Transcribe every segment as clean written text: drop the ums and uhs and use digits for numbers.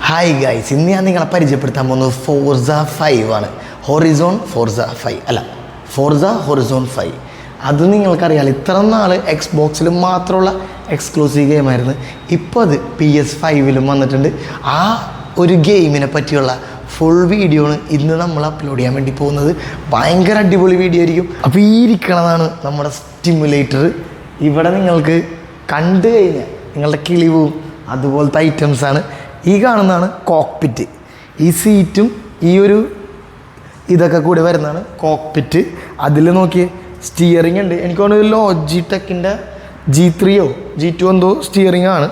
Hi guys, ഇന്ന് ഞാൻ നിങ്ങളെ പരിചയപ്പെടുത്താൻ പോകുന്നത് ഫോർസ 5 ആണ്. ഹൊറിസോൺ ഫോർസ 5 അല്ല, ഫോർസ ഹൊറിസോൺ 5. അത് നിങ്ങൾക്കറിയാമല്ലോ, ഇത്ര നാൾ എക്സ് ബോക്സിലും മാത്രമുള്ള എക്സ്ക്ലൂസീവ് ഗെയിമായിരുന്നു. ഇപ്പോൾ അത് PS5 വന്നിട്ടുണ്ട്. ആ ഒരു ഗെയിമിനെ പറ്റിയുള്ള ഫുൾ വീഡിയോ ആണ് ഇന്ന് നമ്മൾ അപ്ലോഡ് ചെയ്യാൻ വേണ്ടി പോകുന്നത്. ഭയങ്കര അടിപൊളി വീഡിയോ ആയിരിക്കും. അപ്പോൾ ഈ ഇരിക്കണതാണ് നമ്മുടെ സ്റ്റിമുലേറ്റർ. ഇവിടെ നിങ്ങൾക്ക് കണ്ടു കഴിഞ്ഞാൽ നിങ്ങളുടെ കിളിവും അതുപോലത്തെ ഐറ്റംസാണ്. ഈ കാണുന്നതാണ് കോക്പിറ്റ്. ഈ സീറ്റും ഈ ഒരു ഇതൊക്കെ കൂടി വരുന്നതാണ് കോക്പിറ്റ്. അതിൽ നോക്കിയേ സ്റ്റിയറിംഗ് ഉണ്ട്. എനിക്ക് തോന്നുന്നു ലോജിടെക്കിൻ്റെ G3 G2 എന്തോ സ്റ്റിയറിംഗ് ആണ്.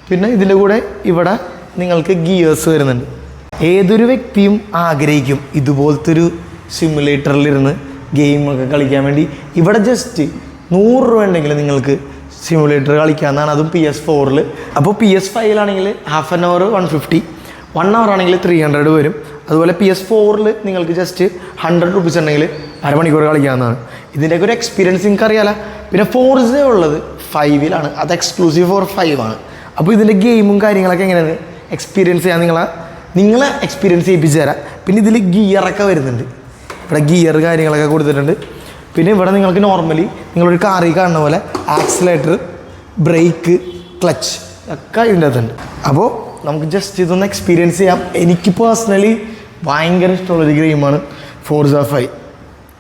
പിന്നെ ഇതിൻ്റെ കൂടെ ഇവിടെ നിങ്ങൾക്ക് ഗിയേഴ്സ് വരുന്നുണ്ട്. ഏതൊരു വ്യക്തിയും ആഗ്രഹിക്കും ഇതുപോലത്തെ ഒരു സിമുലേറ്ററിലിരുന്ന് ഗെയിമൊക്കെ കളിക്കാൻ വേണ്ടി. ഇവിടെ ജസ്റ്റ് 100 രൂപ ഉണ്ടെങ്കിൽ നിങ്ങൾക്ക് സിമുലേറ്റർ കളിക്കാമെന്നാണ്, അതും PS4. അപ്പോൾ PS5 ഹാഫ് ആൻ അവർ 150, 1 അവർ ആണെങ്കിൽ 300 വരും. അതുപോലെ PS4 നിങ്ങൾക്ക് ജസ്റ്റ് 100 റുപ്പീസ് ഉണ്ടെങ്കിൽ അരമണിക്കൂർ കളിക്കാവുന്നതാണ്. ഇതിൻ്റെയൊക്കെ ഒരു എക്സ്പീരിയൻസ് നിങ്ങൾക്ക് അറിയാലോ. പിന്നെ ഫോർസ ഉള്ളത് 5 അത് എക്സ്ക്ലൂസീവ് ഫോർ 5 ആണ്. അപ്പോൾ ഇതിൻ്റെ ഗെയിമും കാര്യങ്ങളൊക്കെ എങ്ങനെയാണ് എക്സ്പീരിയൻസ് ചെയ്യാൻ നിങ്ങളെ എക്സ്പീരിയൻസ് ചെയ്യിപ്പിച്ച് തരാം. പിന്നെ ഇതിൽ ഗിയറൊക്കെ വരുന്നുണ്ട്. ഇവിടെ ഗിയർ കാര്യങ്ങളൊക്കെ കൊടുത്തിട്ടുണ്ട്. പിന്നെ ഇവിടെ നിങ്ങൾക്ക് നോർമലി നിങ്ങളൊരു കാറിൽ കാണുന്ന പോലെ ആക്സിലേറ്റർ, ബ്രേക്ക്, ക്ലച്ച് ഒക്കെ ഇതിൻ്റെ അകത്തുണ്ട്. അപ്പോൾ നമുക്ക് ജസ്റ്റ് ഇതൊന്ന് എക്സ്പീരിയൻസ് ചെയ്യാം. എനിക്ക് പേഴ്സണലി ഭയങ്കര ഇഷ്ടമുള്ളൊരു ഗെയിമാണ് ഫോർസ 5.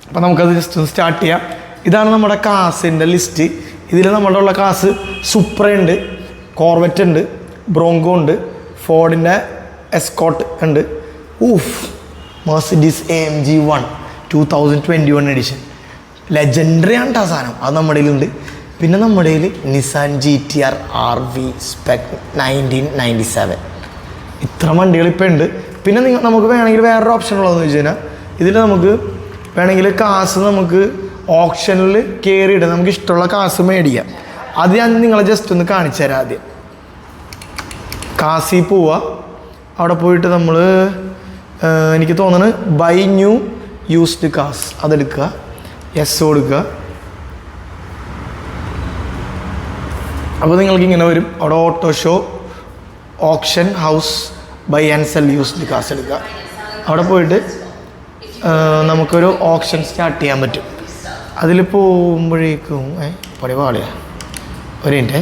അപ്പോൾ നമുക്കത് ജസ്റ്റ് ഒന്ന് സ്റ്റാർട്ട് ചെയ്യാം. ഇതാണ് നമ്മുടെ കാസിൻ്റെ ലിസ്റ്റ്. ഇതിൽ നമ്മുടെ ഉള്ള കാസ് സുപ്ര ഉണ്ട്, കോർവെറ്റ് ഉണ്ട്, ബ്രോങ്കോ ഉണ്ട്, ഫോർഡിൻ്റെ എസ്കോട്ട് ഉണ്ട്, മെർസിഡീസ് AMG 1 2021 എഡിഷൻ ലെജൻഡറി ആണ് ആ സാധനം. അത് നമ്മുടെ കയ്യിലുണ്ട്. പിന്നെ നമ്മുടെ കയ്യിൽ നിസാൻ GTR RV സ്പെക് 1997. ഇത്ര വണ്ടികൾ ഇപ്പോൾ ഉണ്ട്. പിന്നെ നമുക്ക് വേണമെങ്കിൽ വേറൊരു ഓപ്ഷൻ ഉള്ളതെന്ന് വെച്ച് കഴിഞ്ഞാൽ ഇതിൽ നമുക്ക് വേണമെങ്കിൽ കാസ് നമുക്ക് ഓപ്ഷനിൽ കയറിയിട്ട് നമുക്ക് ഇഷ്ടമുള്ള കാസ് മേടിക്കാം. അത് ഞാൻ നിങ്ങളെ ജസ്റ്റ് ഒന്ന് കാണിച്ചു തരാം. ആദ്യം കാസിൽ പോവുക. അവിടെ പോയിട്ട് നമ്മൾ എനിക്ക് തോന്നുന്നത് ബൈ ന്യൂ യൂസ്ഡ് കാസ് അതെടുക്കുക, യെസ് കൊടുക്കുക. അപ്പോൾ നിങ്ങൾക്ക് ഇങ്ങനെ വരും. അവിടെ auto show, option house, buy and sell used cars എടുക്കുക. അവിടെ പോയിട്ട് നമുക്കൊരു ഓപ്ഷൻ സ്റ്റാർട്ട് ചെയ്യാൻ പറ്റും. അതിൽ പോകുമ്പോഴേക്കും പാളിയാ ഒരു മിനിറ്റ്.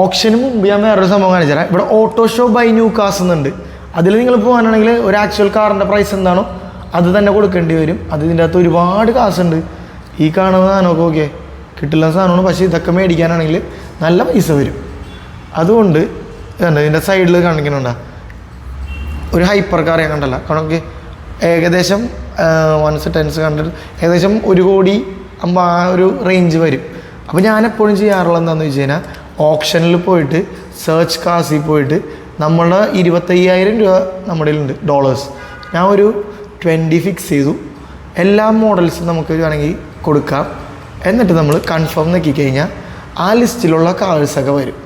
ഓപ്ഷന് മുമ്പ് ഞാൻ വേറൊരു സംഭവം കാണിച്ചു തരാം. ഇവിടെ ഓട്ടോ ഷോ ബൈ ന്യൂ കാസ് എന്നുണ്ട്. അതിൽ നിങ്ങൾ പോകാനാണെങ്കിൽ ഒരു ആക്ച്വൽ കാറിൻ്റെ പ്രൈസ് എന്താണോ അത് തന്നെ കൊടുക്കേണ്ടി വരും. അത് ഇതിൻ്റെ അകത്ത് ഒരുപാട് കാസുണ്ട്. ഈ കാണുന്ന സാധനമൊക്കെ ഓക്കെ കിട്ടില്ല സാധനമാണ്. പക്ഷേ ഇതൊക്കെ മേടിക്കാനാണെങ്കിൽ നല്ല പൈസ വരും. അതുകൊണ്ട് കണ്ടോ ഇതിൻ്റെ സൈഡിൽ കാണിക്കണുണ്ടോ ഒരു ഹൈപ്പർ കാർ ഞാൻ കണ്ടല്ല. കാരണം ഏകദേശം 1 ടെൻസ് കണ്ടിട്ട് ഏകദേശം 1 കോടി ആ ഒരു റേഞ്ച് വരും. അപ്പോൾ ഞാനെപ്പോഴും ചെയ്യാറുള്ളത് എന്താണെന്ന് വെച്ച് കഴിഞ്ഞാൽ ഓപ്ഷനിൽ പോയിട്ട് സെർച്ച് കാസിൽ പോയിട്ട് നമ്മളുടെ 25,000 രൂപ നമ്മുടെ കയ്യിലുണ്ട് ഡോളേഴ്സ്. ഞാൻ ഒരു 20 ഫിക്സ് ചെയ്തു. എല്ലാ മോഡൽസും നമുക്ക് വേണമെങ്കിൽ കൊടുക്കാം. എന്നിട്ട് നമ്മൾ കൺഫേം നോക്കി കഴിഞ്ഞാൽ ആ ലിസ്റ്റിലുള്ള കാഴ്സൊക്കെ വരും.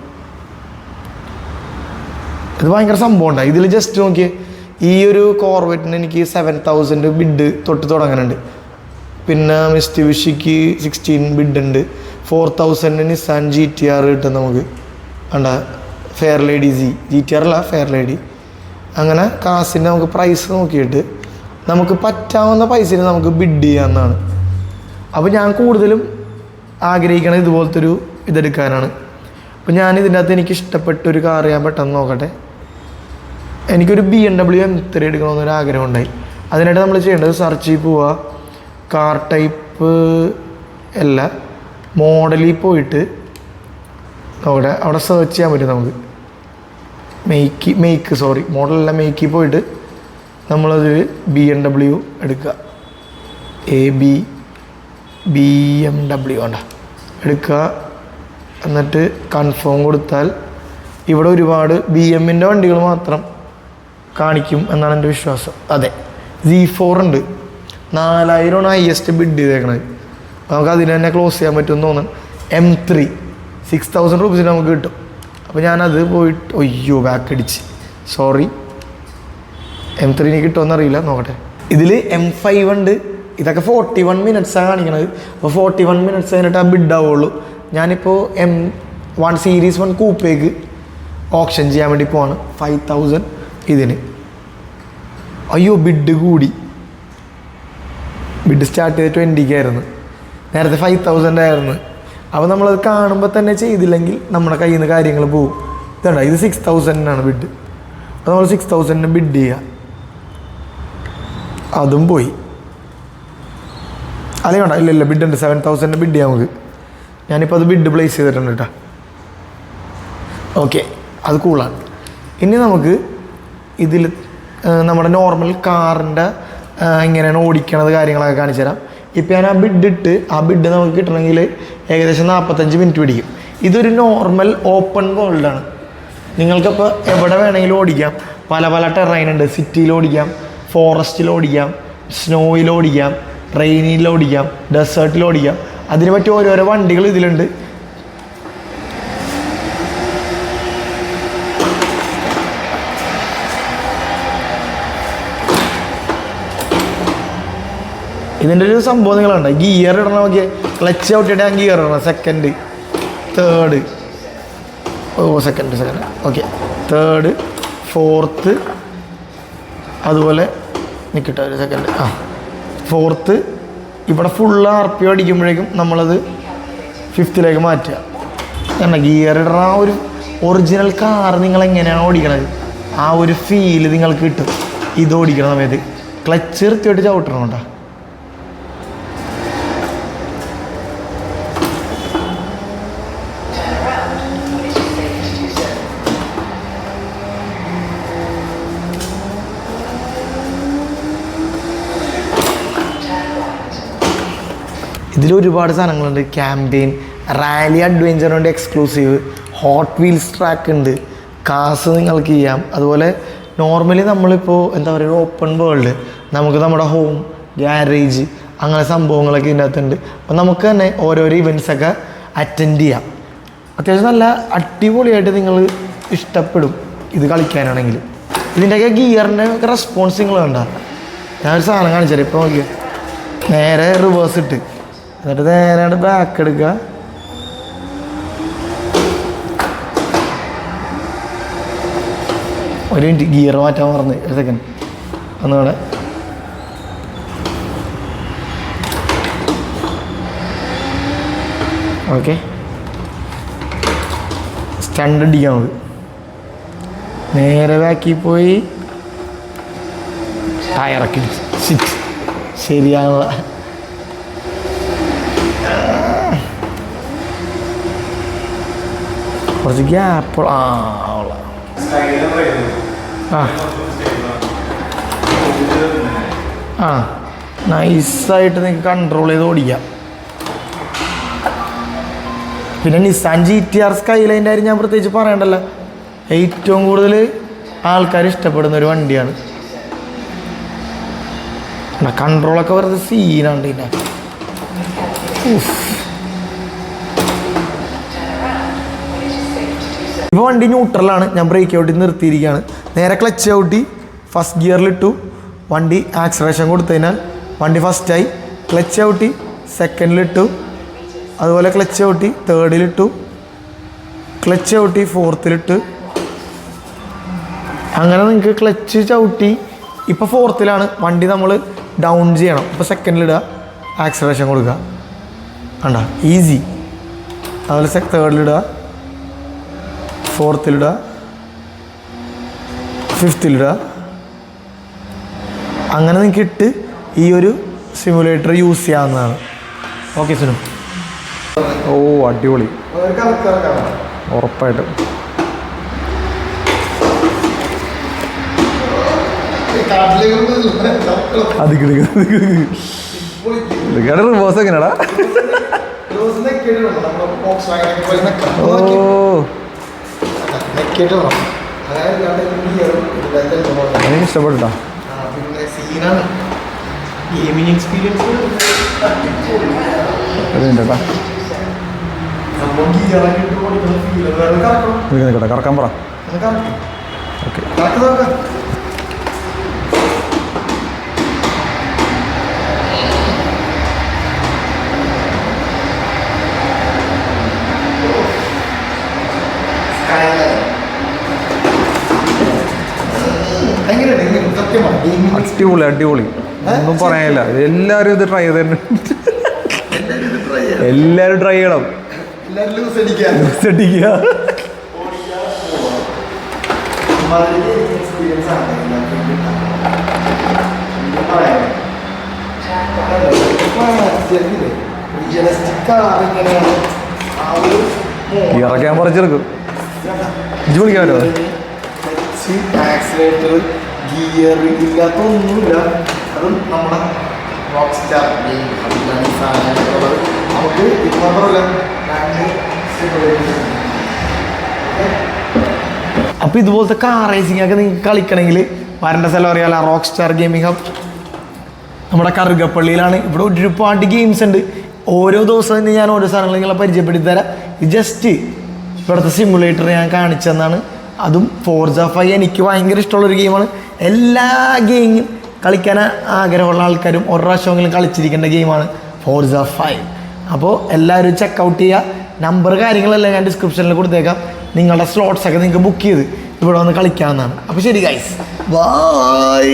ഇത് ഭയങ്കര സംഭവം ഉണ്ടായി. ഇതിൽ ജസ്റ്റ് നോക്കിയേ, ഈ ഒരു കോർവെറ്റിന് എനിക്ക് 7,000 ബിഡ് തൊട്ട് തുടങ്ങുന്നുണ്ട്. പിന്നെ മിസ്റ്റുബിഷിക്ക് 16 ബിഡ് ഉണ്ട്. 4,000 നിസാൻ GTR കിട്ടും നമുക്ക്. വേണ്ട ഫെയർ ലേഡി GTR അല്ല, ഫെയർ ലേഡി. അങ്ങനെ കാസിൻ്റെ നമുക്ക് പ്രൈസ് നോക്കിയിട്ട് നമുക്ക് പറ്റാവുന്ന പൈസയിൽ നമുക്ക് ബിഡ് ചെയ്യാവുന്നതാണ്. അപ്പോൾ ഞാൻ കൂടുതലും ആഗ്രഹിക്കണത് ഇതുപോലത്തെ ഒരു ഇതെടുക്കാനാണ്. അപ്പോൾ ഞാൻ ഇതിൻ്റെ അകത്ത് എനിക്ക് ഇഷ്ടപ്പെട്ടൊരു കാർ ഞാൻ പെട്ടെന്ന് നോക്കട്ടെ. എനിക്കൊരു BMW M3 എടുക്കണമെന്നൊരു ആഗ്രഹം ഉണ്ടായി. അതിനായിട്ട് നമ്മൾ ചെയ്യേണ്ടത് സെർച്ചിൽ പോവുക, കാർ ടൈപ്പ് അല്ല മോഡലിൽ പോയിട്ട് നോക്കട്ടെ. അവിടെ സെർച്ച് ചെയ്യാൻ പറ്റും നമുക്ക്. മോഡലല്ല മേക്കിൽ പോയിട്ട് നമ്മളത് BMW എടുക്കുക. BMW വേണ്ട എടുക്കുക. എന്നിട്ട് കൺഫേം കൊടുത്താൽ ഇവിടെ ഒരുപാട് BMൻ്റെ വണ്ടികൾ മാത്രം കാണിക്കും എന്നാണ് എൻ്റെ വിശ്വാസം. അതെ, Z4 ഉണ്ട്. 4,000 ഹയസ്റ്റ് ബിഡ് ചെയ്തേക്കണത്. നമുക്ക് അതിന് തന്നെ ക്ലോസ് ചെയ്യാൻ പറ്റുമെന്ന് തോന്നുന്നു. M3 6,000 റുപ്പീസിന് നമുക്ക് കിട്ടും. അപ്പോൾ ഞാനത് പോയിട്ട് ബാക്ക് അടിച്ച് സോറി. M3 കിട്ടുമെന്നറിയില്ല, നോക്കട്ടെ. ഇതിൽ M5 ഉണ്ട്. ഇതൊക്കെ 41 മിനിറ്റ്സാണ് കാണിക്കണത്. അപ്പോൾ 41 മിനിറ്റ്സ് കഴിഞ്ഞിട്ട് ആ ബിഡ് ആവുള്ളൂ. ഞാനിപ്പോൾ M1 സീരീസ് 1 കൂപ്പേക്ക് ഓപ്ഷൻ ചെയ്യാൻ വേണ്ടി പോവാണ്. 5,000 ഇതിന്. അയ്യോ ബിഡ് കൂടി, ബിഡ് സ്റ്റാർട്ട് ചെയ്ത് 20,000 നേരത്തെ 5,000 ആയിരുന്നു. അപ്പോൾ നമ്മളത് കാണുമ്പോൾ തന്നെ ചെയ്തില്ലെങ്കിൽ നമ്മുടെ കയ്യിൽ നിന്ന് കാര്യങ്ങൾ പോകും. ഇതണ്ട, ഇത് 6,000 ബിഡ്. അപ്പോൾ നമ്മൾ 6,000 ബിഡ് ചെയ്യുക, അതും പോയി. അല്ലേ വേണ്ട, ഇല്ല ബിഡ് ഉണ്ട്, 7,000 ബിഡ് ചെയ്യാം നമുക്ക്. ഞാനിപ്പോൾ അത് ബിഡ് പ്ലേസ് ചെയ്തിട്ടുണ്ട് കേട്ടോ. ഓക്കെ, അത് കൂളാണ്. ഇനി നമുക്ക് ഇതിൽ നമ്മുടെ നോർമൽ കാറിൻ്റെ എങ്ങനെയാണ് ഓടിക്കണത് കാര്യങ്ങളൊക്കെ കാണിച്ചു തരാം. ഇപ്പോൾ ഞാൻ ആ ബിഡ് ഇട്ട്, ആ ബിഡ് നമുക്ക് കിട്ടണമെങ്കിൽ ഏകദേശം 45 മിനിറ്റ് പിടിക്കും. ഇതൊരു നോർമൽ ഓപ്പൺ വേൾഡാണ്. നിങ്ങൾക്കപ്പോൾ എവിടെ വേണമെങ്കിലും ഓടിക്കാം. പല പല ടെറൈൻ ഉണ്ട്. സിറ്റിയിൽ ഓടിക്കാം, ഫോറസ്റ്റിൽ ഓടിക്കാം, സ്നോയിൽ ഓടിക്കാം, റെയിനിൽ ഓടിക്കാം, ഡെസേർട്ടിൽ ഓടിക്കാം. അതിന് പറ്റിയ ഓരോരോ വണ്ടികൾ ഇതിലുണ്ട്. ഇതിൻ്റെ ഒരു സംഭവം നിങ്ങളുണ്ട്. ഗിയർ ഇടണം, നോക്കിയാൽ ക്ലച്ച് ഔട്ടിട്ട് ഞാൻ ഗിയർ ഇടണം. Second, third, second okay, third, fourth, അതുപോലെ നിൽക്കട്ടെ ഒരു സെക്കൻഡ്, ഫോർത്ത്. ഇവിടെ ഫുള്ള് RPM അടിക്കുമ്പോഴേക്കും നമ്മളത് 5th മാറ്റുക. കാരണം ഗിയർ ഇടണ ആ ഒരു ഒറിജിനൽ കാർ നിങ്ങളെങ്ങനെയാണ് ഓടിക്കണത് ആ ഒരു ഫീല് നിങ്ങൾക്ക് കിട്ടും ഇത് ഓടിക്കണ സമയത്ത്. ക്ലച്ച് കൃത്യമായിട്ട് ചവിട്ടണം കേട്ടോ. ഇതിലൊരുപാട് സാധനങ്ങളുണ്ട്. ക്യാമ്പയിൻ, റാലി അഡ്വഞ്ചറുണ്ട്, എക്സ്ക്ലൂസീവ്, ഹോട്ട് വീൽസ് ട്രാക്ക് ഉണ്ട്, കാസ് നിങ്ങൾക്ക് ചെയ്യാം. അതുപോലെ നോർമലി നമ്മളിപ്പോൾ എന്താ പറയുക, ഓപ്പൺ വേൾഡ് നമുക്ക് നമ്മുടെ ഹോം, ഗ്യാരേജ് അങ്ങനെ സംഭവങ്ങളൊക്കെ ഇതിനകത്തുണ്ട്. അപ്പോൾ നമുക്ക് തന്നെ ഓരോരോ ഇവൻറ്റ്സൊക്കെ അറ്റൻഡ് ചെയ്യാം. അത്യാവശ്യം നല്ല അടിപൊളിയായിട്ട് നിങ്ങൾ ഇഷ്ടപ്പെടും ഇത് കളിക്കാനാണെങ്കിൽ. ഇതിൻ്റെയൊക്കെ ഗിയറിൻ്റെ ഒക്കെ റെസ്പോൺസ് നിങ്ങൾ കണ്ട. ഞാനൊരു സാധനം കാണിച്ചാൽ ഇപ്പോൾ നോക്കിയാൽ നേരെ റിവേഴ്സ് ഇട്ട് എന്നിട്ട് നേരെ ബാക്ക് എടുക്കുക. ഒരു മിനിറ്റ്, ഗിയർ മാറ്റാൻ മറന്ന്, ഒരു സെക്കൻഡ് ഒന്നുകൂടെ. ഓക്കെ, സ്റ്റണ്ട് അടിക്കാൻ മതി. നേരെ ബാക്കിൽ പോയി ടയറൊക്കെ ശരിയാണുള്ള. കുറച്ച് ഗ്യാപ്പ് നൈസായിട്ട് നിങ്ങൾക്ക് കൺട്രോൾ ചെയ്ത് ഓടിക്കാം. പിന്നെ നിസാൻ GTR സ്കൈലൈൻ്റെ കാര്യം ഞാൻ പ്രത്യേകിച്ച് പറയണ്ടല്ലോ. ഏറ്റവും കൂടുതൽ ആൾക്കാർ ഇഷ്ടപ്പെടുന്ന ഒരു വണ്ടിയാണ്. കൺട്രോളൊക്കെ വെറുതെ സീനാണ് ഇതിൻ്റെ. ഇപ്പോൾ വണ്ടി ന്യൂട്രലാണ്. ഞാൻ ബ്രേക്ക് ഔട്ടി നിർത്തിയിരിക്കുകയാണ്. നേരെ ക്ലച്ച് ഔട്ടി ഫസ്റ്റ് ഗിയറിലിട്ടു. വണ്ടി ആക്സലേഷൻ കൊടുത്തതിനാൽ വണ്ടി ഫസ്റ്റായി. ക്ലച്ച് ഔട്ടി സെക്കൻഡിലിട്ടു, അതുപോലെ ക്ലച്ച് ഔട്ടി തേർഡിലിട്ടു, ക്ലച്ച് ഔട്ടി ഫോർത്തിലിട്ട്. അങ്ങനെ നിങ്ങൾക്ക് ക്ലച്ച് ചവിട്ടി ഇപ്പോൾ ഫോർത്തിലാണ്. വണ്ടി നമ്മൾ ഡൗൺ ചെയ്യണം. ഇപ്പോൾ സെക്കൻഡിലിടുക, ആക്സലേഷൻ കൊടുക്കുക. കണ്ട ഈസി. അതുപോലെ തേർഡിലിടുക, ഫോർത്തിലിടുക, ഫിഫ്ത്തിലിടുക. അങ്ങനെ നിങ്ങൾക്ക് ഇട്ട് ഈ ഒരു സിമുലേറ്റർ യൂസ് ചെയ്യാവുന്നതാണ്. ഓക്കെ സുനു. ഓ അടിപൊളി, ഉറപ്പായിട്ട്. റിവേഴ്സ് എങ്ങനെയാടാ? ഓ എനിക്ക് ഇഷ്ടപ്പെട്ടാ. നിൽക്കട്ടെ, കറക്കാൻ പറ. ഓക്കെ, എങ്ങനെയുണ്ട് സത്യമാണ് ഗെയിമിംഗ് അടിപൊളി അടിപൊളി ഒന്നും പറയാനില്ല എല്ലാവരും ഇത് ട്രൈ ചെയ്ത് എല്ലാവരും ട്രൈ ചെയ്യണം എല്ലാവരും ലൂസ് അടിക്കുക അടിക്കുക എക്സ്പീരിയൻസ് ആണ് ഇറക്കാൻ പറിച്ചെടുക്കും ഇജ്ജ് വിളിക്കാമല്ലോ ആക്സിലേറ്റർ ഗിയർ ഇല്ലാത്ത ഒന്നുമില്ല അതും നമ്മുടെ റോക്ക് സ്റ്റാർ സാധനങ്ങളുള്ളത് നമുക്ക് ഇത് മാത്രമല്ല അപ്പോൾ ഇതുപോലത്തെ കാർ റേസിംഗ് ഒക്കെ നിങ്ങൾക്ക് കളിക്കണമെങ്കിൽ വരേണ്ട സ്ഥലം അറിയാലോ റോക്ക് സ്റ്റാർ ഗെയിമിംഗ് ഹബ് നമ്മുടെ കറുകപ്പള്ളിയിലാണ്. ഇവിടെ ഒരുപാട് ഗെയിംസ് ഉണ്ട്. ഓരോ ദിവസവും തന്നെ ഞാൻ ഓരോ സാധനങ്ങൾ നിങ്ങളെ പരിചയപ്പെടുത്തി തരാം. ജസ്റ്റ് ഇവിടുത്തെ സിമുലേറ്റർ ഞാൻ കാണിച്ചു തന്നാണ്. അതും ഫോർസ 5 എനിക്ക് ഭയങ്കര ഇഷ്ടമുള്ളൊരു ഗെയിമാണ്. എല്ലാ ഗെയിമും കളിക്കാൻ ആഗ്രഹമുള്ള ആൾക്കാരും ഒരു പ്രാവശ്യമെങ്കിലും കളിച്ചിരിക്കേണ്ട ഗെയിമാണ് ഫോർസ 5. അപ്പോൾ എല്ലാവരും ചെക്കൗട്ട് ചെയ്യുക. നമ്പർ കാര്യങ്ങളെല്ലാം ഞാൻ ഡിസ്ക്രിപ്ഷനിൽ കൊടുത്തേക്കാം. നിങ്ങളുടെ സ്ലോട്ട്സൊക്കെ നിങ്ങൾക്ക് ബുക്ക് ചെയ്ത് ഇവിടെ വന്ന് കളിക്കാവുന്നതാണ്. അപ്പോൾ ശരി ഗൈസ്, ബൈ.